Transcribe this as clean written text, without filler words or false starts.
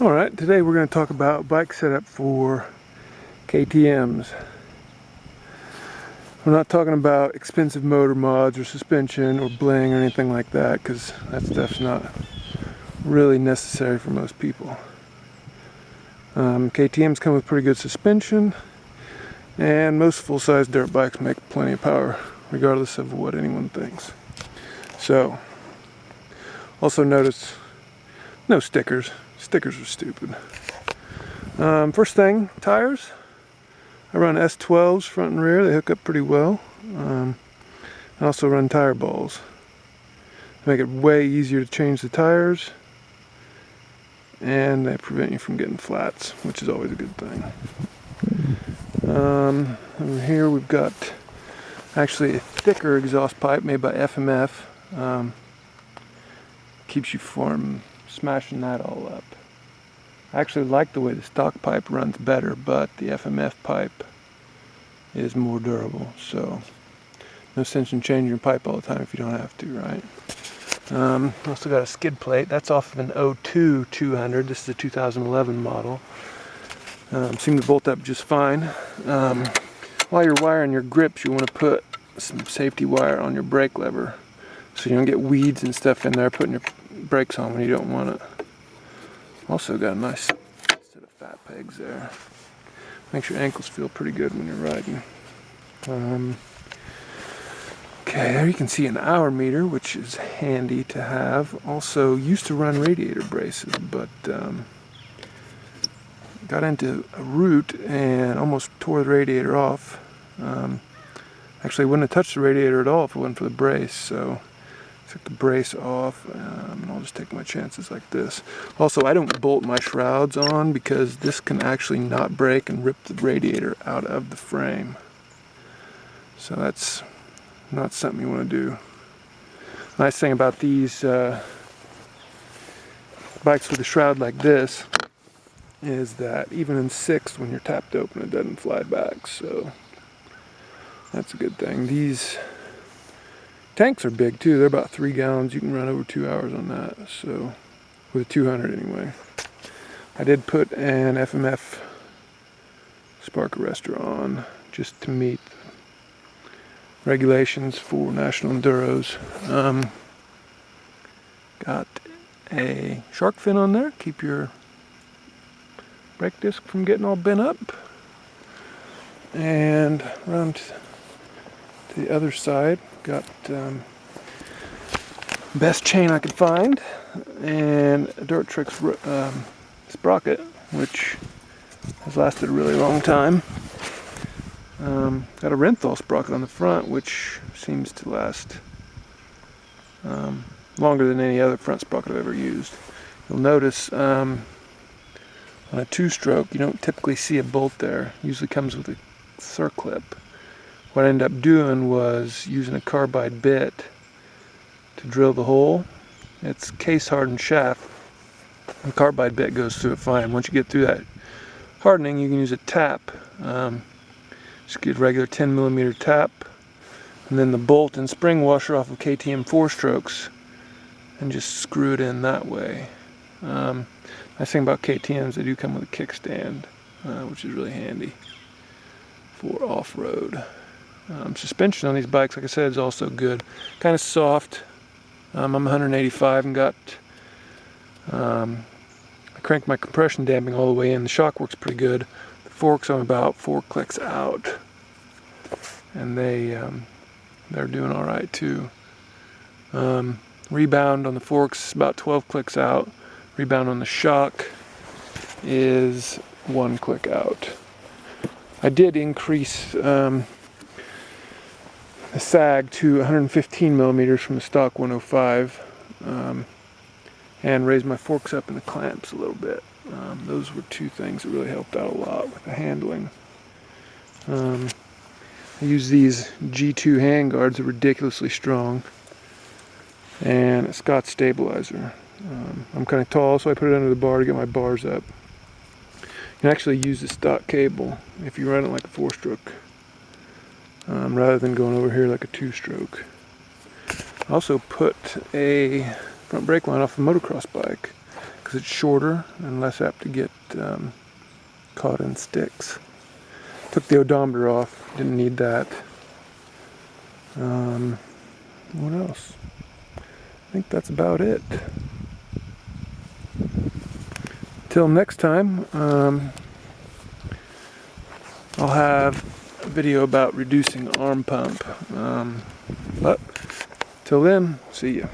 Alright, today we're going to talk about bike setup for KTMs. We're not talking about expensive motor mods or suspension or bling or anything like that, because that stuff's not really necessary for most people. KTMs come with pretty good suspension, and most full-size dirt bikes make plenty of power regardless of what anyone thinks. So, also notice no stickers. Stickers are stupid. First thing, tires. I run S12s front and rear. They hook up pretty well. I also run tire balls. Make it way easier to change the tires, and they prevent you from getting flats, which is always a good thing. Over here we've got actually a thicker exhaust pipe made by FMF. Keeps you from smashing that all up. I actually like the way the stock pipe runs better, but the FMF pipe is more durable, so no sense in changing your pipe all the time if you don't have to, right? Also got a skid plate. That's off of an 02 200. This is a 2011 model. Seemed to bolt up just fine. While you're wiring your grips, you want to put some safety wire on your brake lever so you don't get weeds and stuff in there putting your brakes on when you don't want it. Also got a nice set of fat pegs there. Makes your ankles feel pretty good when you're riding. Okay, there you can see an hour meter, which is handy to have. Also used to run radiator braces, but got into a root and almost tore the radiator off. Actually wouldn't have touched the radiator at all if it wasn't for the brace, so took the brace off, and I'll just take my chances like this. Also, I don't bolt my shrouds on because this can actually not break and rip the radiator out of the frame. So that's not something you want to do. Nice thing about these bikes with a shroud like this is that even in sixth, when you're tapped open, it doesn't fly back. So that's a good thing. These tanks are big too. They're about 3 gallons. You can run over 2 hours on that. So, with a 200 anyway. I did put an FMF spark arrestor on just to meet regulations for national enduros. Got a shark fin on there. Keep your brake disc from getting all bent up. And around to the other side, got best chain I could find, and a Dirt Tricks sprocket, which has lasted a really long time. Got a Renthal sprocket on the front, which seems to last longer than any other front sprocket I've ever used. You'll notice on a 2-stroke, you don't typically see a bolt there. It usually comes with a circlip. What I ended up doing was using a carbide bit to drill the hole. It's case hardened shaft. The carbide bit goes through it fine. Once you get through that hardening, you can use a tap. Just get a regular 10mm tap, and then the bolt and spring washer off of KTM 4-strokes, and just screw it in that way. Nice thing about KTMs, they do come with a kickstand, which is really handy for off-road. Suspension on these bikes, like I said, is also good. Kind of soft. I'm 185 and got I cranked my compression damping all the way in. The shock works pretty good. The forks, I'm about 4 clicks out, and they're doing all right too. Rebound on the forks is about 12 clicks out. Rebound on the shock is 1 click out. I did increase the sag to 115mm from the stock 105, and raised my forks up in the clamps a little bit. Those were 2 things that really helped out a lot with the handling. I use these G2 handguards. They're ridiculously strong, and a Scott stabilizer. I'm kind of tall, so I put it under the bar to get my bars up. You can actually use the stock cable if you run it like a 4-stroke. Rather than going over here like a 2-stroke. I also put a front brake line off a motocross bike because it's shorter and less apt to get caught in sticks. Took the odometer off, didn't need that. What else? I think that's about it. Till next time, I'll have a video about reducing arm pump. But till then, see ya.